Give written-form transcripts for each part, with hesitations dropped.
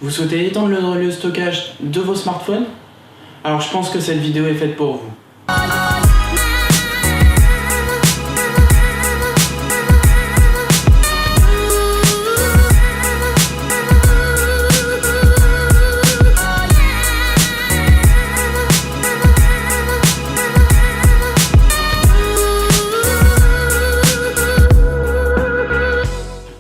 Vous souhaitez étendre le stockage de vos smartphones? Alors je pense que cette vidéo est faite pour vous.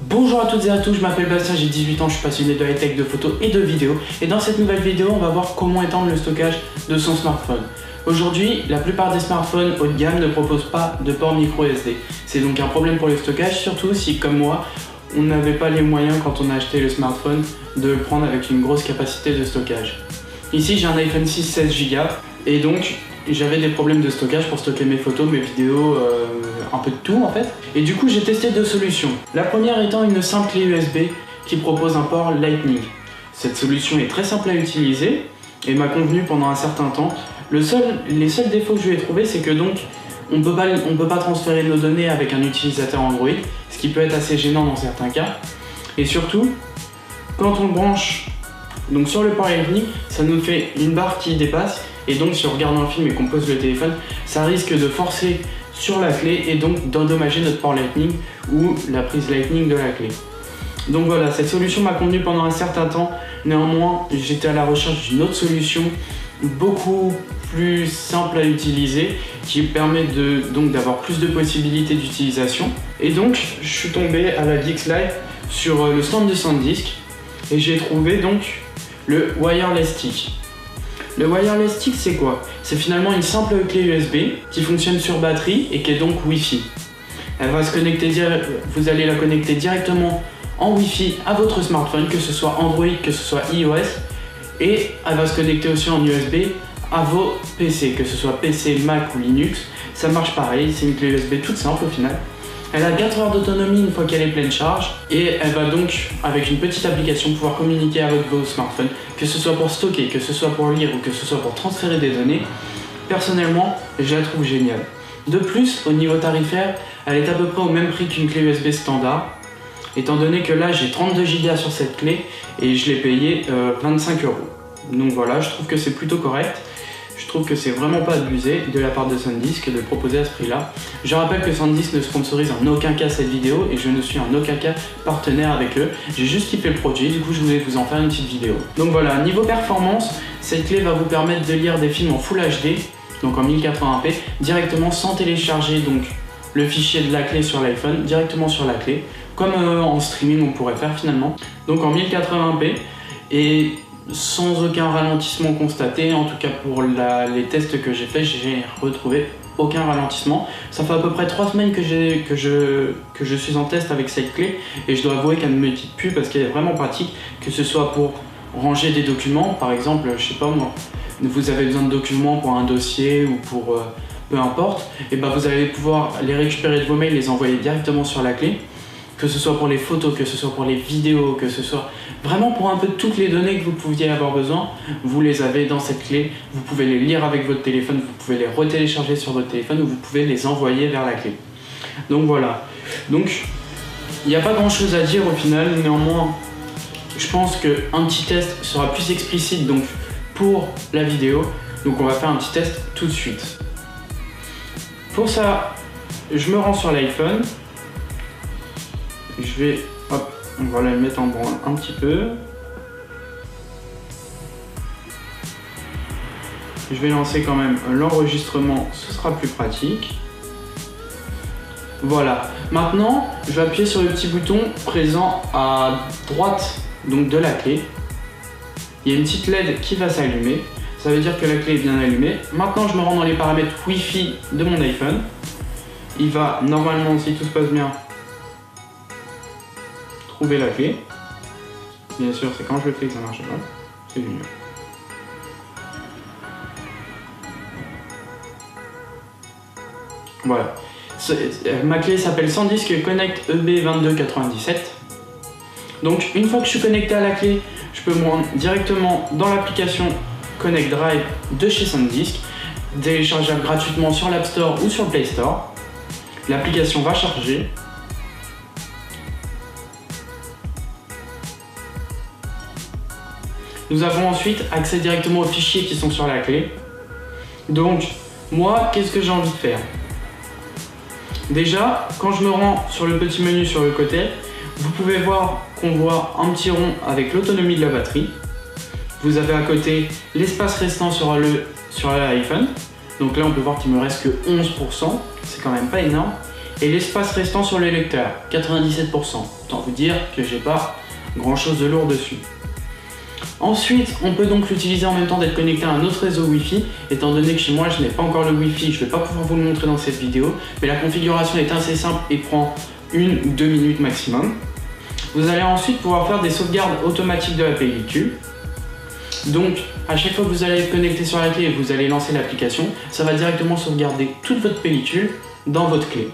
Bonjour à toutes et à tous, je m'appelle Bastien, j'ai 18 ans, je suis passionné de high-tech, de photos et de vidéos. Et dans cette nouvelle vidéo, on va voir comment étendre le stockage de son smartphone. Aujourd'hui, la plupart des smartphones haut de gamme ne proposent pas de port micro SD. C'est donc un problème pour le stockage, surtout si, comme moi, on n'avait pas les moyens quand on a acheté le smartphone de le prendre avec une grosse capacité de stockage. Ici, j'ai un iPhone 6 16 Go et donc j'avais des problèmes de stockage pour stocker mes photos, mes vidéos, un peu de tout en fait. Et du coup j'ai testé deux solutions. La première étant une simple clé USB qui propose un port Lightning. Cette solution est très simple à utiliser et m'a convenu pendant un certain temps. Les seuls défauts que je lui ai trouvé, c'est que donc on peut pas transférer nos données avec un utilisateur Android, ce qui peut être assez gênant dans certains cas. Et surtout, quand on le branche donc sur le port Lightning, ça nous fait une barre qui dépasse. Et donc si on regarde un film et qu'on pose le téléphone, ça risque de forcer sur la clé et donc d'endommager notre port Lightning ou la prise Lightning de la clé. Donc voilà, cette solution m'a convenu pendant un certain temps. Néanmoins, j'étais à la recherche d'une autre solution beaucoup plus simple à utiliser qui permet d'avoir plus de possibilités d'utilisation. Et donc je suis tombé à la Geeks Live sur le stand de SanDisk et j'ai trouvé donc le Wireless Stick. Le Wireless Stick, c'est quoi? C'est finalement une simple clé USB qui fonctionne sur batterie et qui est donc Wi-Fi. Elle va se connecter vous allez la connecter directement en Wi-Fi à votre smartphone, que ce soit Android, que ce soit iOS, et elle va se connecter aussi en USB à vos PC, que ce soit PC, Mac ou Linux. Ça marche pareil, c'est une clé USB toute simple au final. Elle a 4 heures d'autonomie une fois qu'elle est pleine charge et elle va donc, avec une petite application, pouvoir communiquer avec vos smartphones, que ce soit pour stocker, que ce soit pour lire ou que ce soit pour transférer des données. Personnellement, je la trouve géniale. De plus, au niveau tarifaire, elle est à peu près au même prix qu'une clé USB standard, étant donné que là j'ai 32 Go sur cette clé et je l'ai payé 25 €. Donc voilà, je trouve que c'est plutôt correct. Je trouve que c'est vraiment pas abusé de la part de SanDisk de le proposer à ce prix-là. Je rappelle que SanDisk ne sponsorise en aucun cas cette vidéo et je ne suis en aucun cas partenaire avec eux. J'ai juste kiffé le produit, du coup je voulais vous en faire une petite vidéo. Donc voilà, niveau performance, cette clé va vous permettre de lire des films en Full HD, donc en 1080p, directement sans télécharger donc le fichier de la clé sur l'iPhone, directement sur la clé, comme en streaming on pourrait faire finalement. Donc en 1080p et sans aucun ralentissement constaté, en tout cas pour les tests que j'ai fait, j'ai retrouvé aucun ralentissement. Ça fait à peu près 3 semaines que je suis en test avec cette clé et je dois avouer qu'elle ne me quitte plus parce qu'elle est vraiment pratique, que ce soit pour ranger des documents, par exemple, je sais pas moi, vous avez besoin de documents pour un dossier ou pour peu importe, et ben vous allez pouvoir les récupérer de vos mails, les envoyer directement sur la clé. Que ce soit pour les photos, que ce soit pour les vidéos, que ce soit vraiment pour un peu toutes les données que vous pouviez avoir besoin, vous les avez dans cette clé. Vous pouvez les lire avec votre téléphone, vous pouvez les retélécharger sur votre téléphone ou vous pouvez les envoyer vers la clé. Donc voilà. Donc il n'y a pas grand chose à dire au final, néanmoins je pense qu'un petit test sera plus explicite donc pour la vidéo. Donc on va faire un petit test tout de suite. Pour ça, je me rends sur l'iPhone. Je vais, hop, on va la mettre en branle un petit peu. Je vais lancer quand même l'enregistrement, ce sera plus pratique. Voilà, maintenant je vais appuyer sur le petit bouton présent à droite donc de la clé. Il y a une petite LED qui va s'allumer, ça veut dire que la clé est bien allumée. Maintenant je me rends dans les paramètres Wi-Fi de mon iPhone. Il va normalement, si tout se passe bien, trouver la clé. Bien sûr, c'est quand je le fais que ça marche pas. C'est génial. Voilà. Ma clé s'appelle SanDisk Connect EB2297. Donc, une fois que je suis connecté à la clé, je peux me rendre directement dans l'application Connect Drive de chez SanDisk, téléchargeable gratuitement sur l'App Store ou sur le Play Store. L'application va charger. Nous avons ensuite accès directement aux fichiers qui sont sur la clé. Donc, moi, qu'est-ce que j'ai envie de faire? Déjà, quand je me rends sur le petit menu sur le côté, vous pouvez voir qu'on voit un petit rond avec l'autonomie de la batterie. Vous avez à côté l'espace restant sur l'iPhone. Donc là, on peut voir qu'il me reste que 11%, c'est quand même pas énorme. Et l'espace restant sur le lecteur, 97%. Autant vous dire que j'ai pas grand chose de lourd dessus. Ensuite, on peut donc l'utiliser en même temps d'être connecté à un autre réseau Wi-Fi. Étant donné que chez moi, je n'ai pas encore le Wi-Fi, je ne vais pas pouvoir vous le montrer dans cette vidéo. Mais la configuration est assez simple et prend 1 ou 2 minutes maximum. Vous allez ensuite pouvoir faire des sauvegardes automatiques de la pellicule. Donc, à chaque fois que vous allez être connecté sur la clé et que vous allez lancer l'application, ça va directement sauvegarder toute votre pellicule dans votre clé.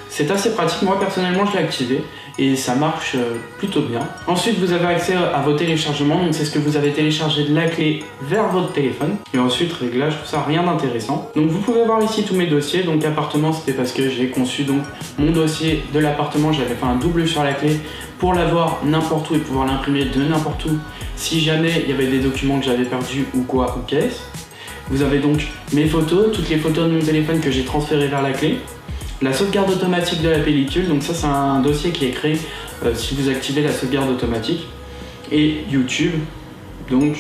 C'est assez pratique, moi personnellement je l'ai activé et ça marche plutôt bien. Ensuite vous avez accès à vos téléchargements, donc c'est ce que vous avez téléchargé de la clé vers votre téléphone. Et ensuite réglage, tout ça, rien d'intéressant. Donc vous pouvez voir ici tous mes dossiers, donc appartement c'était parce que j'ai conçu donc mon dossier de l'appartement, j'avais fait un double sur la clé pour l'avoir n'importe où et pouvoir l'imprimer de n'importe où si jamais il y avait des documents que j'avais perdus ou quoi ou qu'est-ce. Vous avez donc mes photos, toutes les photos de mon téléphone que j'ai transférées vers la clé. La sauvegarde automatique de la pellicule, donc ça c'est un dossier qui est créé si vous activez la sauvegarde automatique. Et YouTube, donc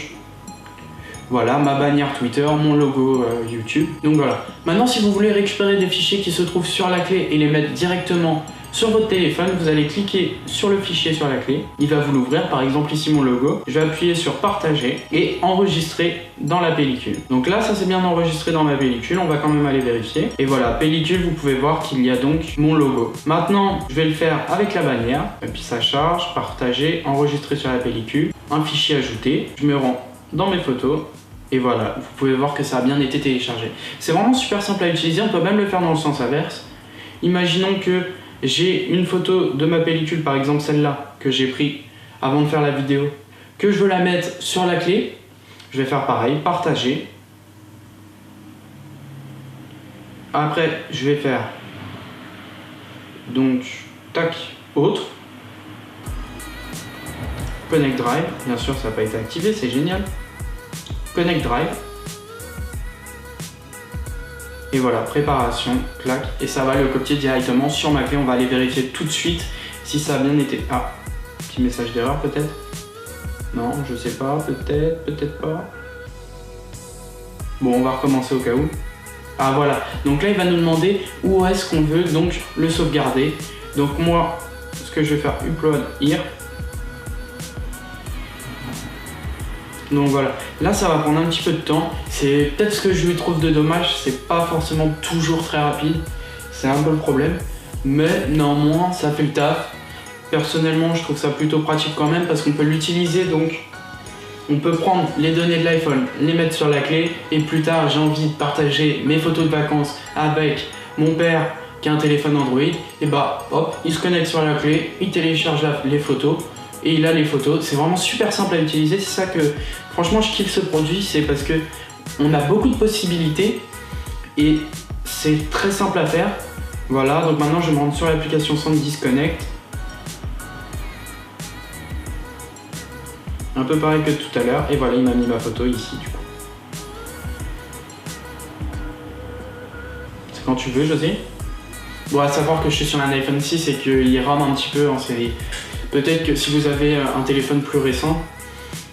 voilà, ma bannière Twitter, mon logo YouTube. Donc voilà. Maintenant si vous voulez récupérer des fichiers qui se trouvent sur la clé et les mettre directement sur votre téléphone, vous allez cliquer sur le fichier sur la clé, il va vous l'ouvrir, par exemple ici mon logo, je vais appuyer sur partager et enregistrer dans la pellicule. Donc là ça c'est bien enregistré dans ma pellicule, on va quand même aller vérifier. Et voilà, pellicule, vous pouvez voir qu'il y a donc mon logo. Maintenant je vais le faire avec la bannière, et puis ça charge, partager, enregistrer sur la pellicule, un fichier ajouté, je me rends dans mes photos. Et voilà, vous pouvez voir que ça a bien été téléchargé. C'est vraiment super simple à utiliser, on peut même le faire dans le sens inverse. Imaginons que j'ai une photo de ma pellicule, par exemple celle-là, que j'ai pris avant de faire la vidéo, que je veux la mettre sur la clé, je vais faire pareil, partager. Après, je vais faire, donc, tac, autre. Connect Drive, bien sûr ça n'a pas été activé, c'est génial. Connect Drive. Et voilà, préparation, clac, et ça va le copier directement sur ma clé. On va aller vérifier tout de suite si ça a bien été... Ah, petit message d'erreur peut-être? Non, je sais pas, peut-être, peut-être pas. Bon, on va recommencer au cas où. Ah voilà, donc là il va nous demander où est-ce qu'on veut donc le sauvegarder. Donc moi, ce que je vais faire, upload here. Donc voilà, là ça va prendre un petit peu de temps, c'est peut-être ce que je lui trouve de dommage, c'est pas forcément toujours très rapide, c'est un peu le problème, mais néanmoins ça fait le taf. Personnellement je trouve ça plutôt pratique quand même parce qu'on peut l'utiliser, donc on peut prendre les données de l'iPhone, les mettre sur la clé et plus tard j'ai envie de partager mes photos de vacances avec mon père qui a un téléphone Android, et bah hop, il se connecte sur la clé, il télécharge les photos. Et il a les photos, c'est vraiment super simple à utiliser, c'est ça que franchement je kiffe ce produit, c'est parce que on a beaucoup de possibilités et c'est très simple à faire. Voilà, donc maintenant je me rends sur l'application SanDisk Connect. Un peu pareil que tout à l'heure, et voilà il m'a mis ma photo ici du coup. C'est quand tu veux José. Bon, à savoir que je suis sur un iPhone 6 et qu'il rame un petit peu en série. Peut-être que si vous avez un téléphone plus récent,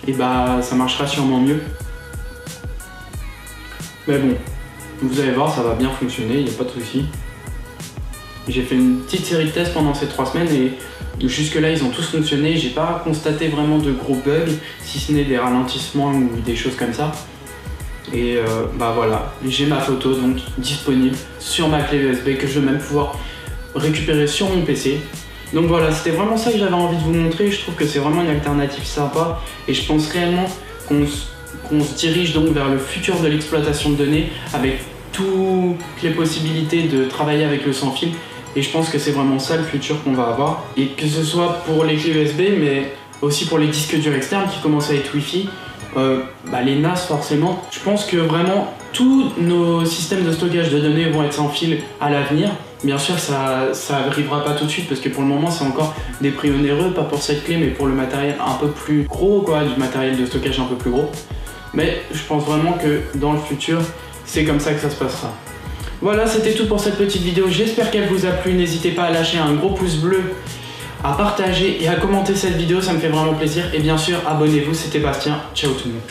et bah ça marchera sûrement mieux. Mais bon, vous allez voir, ça va bien fonctionner, il n'y a pas de souci. J'ai fait une petite série de tests pendant ces 3 semaines et jusque là ils ont tous fonctionné. J'ai pas constaté vraiment de gros bugs, si ce n'est des ralentissements ou des choses comme ça. Et bah voilà, j'ai ma photo donc disponible sur ma clé USB que je vais même pouvoir récupérer sur mon PC. Donc voilà, c'était vraiment ça que j'avais envie de vous montrer. Je trouve que c'est vraiment une alternative sympa et je pense réellement qu'on se dirige donc vers le futur de l'exploitation de données avec toutes les possibilités de travailler avec le sans fil. Et je pense que c'est vraiment ça le futur qu'on va avoir. Et que ce soit pour les clés USB, mais aussi pour les disques durs externes qui commencent à être Wi-Fi, les NAS forcément. Je pense que vraiment tous nos systèmes de stockage de données vont être sans fil à l'avenir. Bien sûr, ça arrivera pas tout de suite parce que pour le moment, c'est encore des prix onéreux, pas pour cette clé, mais pour le matériel un peu plus gros, quoi, du matériel de stockage un peu plus gros. Mais je pense vraiment que dans le futur, c'est comme ça que ça se passera. Voilà, c'était tout pour cette petite vidéo. J'espère qu'elle vous a plu. N'hésitez pas à lâcher un gros pouce bleu, à partager et à commenter cette vidéo, ça me fait vraiment plaisir. Et bien sûr, abonnez-vous, c'était Bastien. Ciao tout le monde.